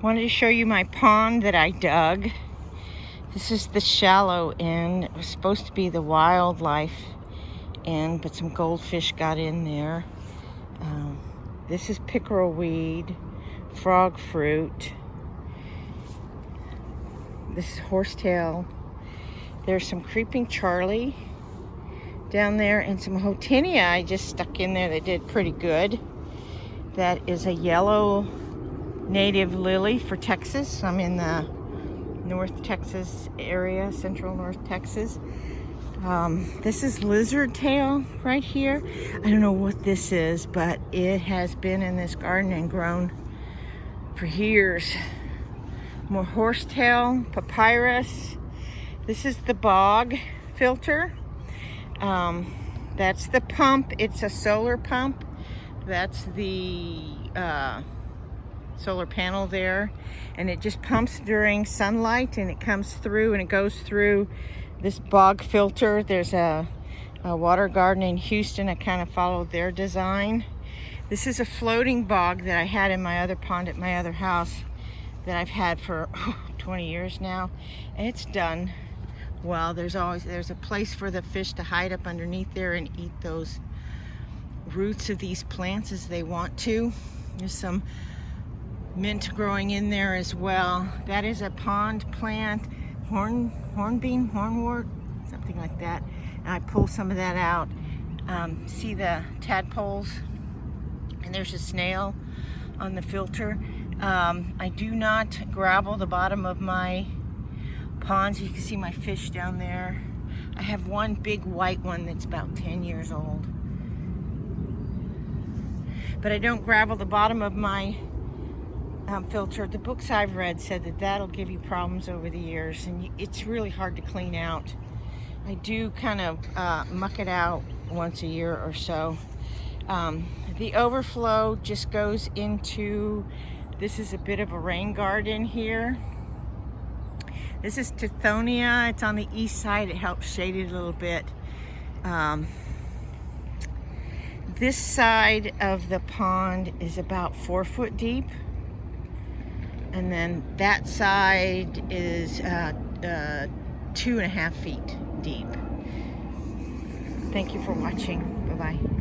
Wanted to show you my pond that I dug. This is the shallow end. It was supposed to be the wildlife end, but some goldfish got in there. This is pickerel weed, frog fruit. This is horsetail. There's some creeping Charlie down there and some Hotinia I just stuck in there that did pretty good. That is a yellow native lily for Texas. I'm in the North Texas area, central North Texas. This is lizard tail right here. I don't know what this is, but it has been in this garden and grown for years. More horsetail, papyrus. This is the bog filter. That's the pump. It's a solar pump. That's the solar panel there, and it just pumps during sunlight, and it comes through and it goes through this bog filter. There's a water garden in Houston. I kind of followed their design. This is a floating bog that I had in my other pond at my other house that I've had for 20 years now, and it's done well. There's a place for the fish to hide up underneath there and eat those roots of these plants as they want to. There's some mint growing in there as well. That is a pond plant, hornbeam, hornwort, something like that. And I pull some of that out. See the tadpoles, and there's a snail on the filter. I do not gravel the bottom of my ponds. You can see my fish down there. I have one big white one that's about 10 years old. But I don't gravel the bottom of my filter. The books I've read said that that'll give you problems over the years, and it's really hard to clean out. I do kind of muck it out once a year or so. The overflow just goes into, this is a bit of a rain garden here. This is Tithonia. It's on the east side. It helps shade it a little bit. This side of the pond is about 4 foot deep. And then that side is 2.5 feet deep. Thank you for watching. Bye-bye.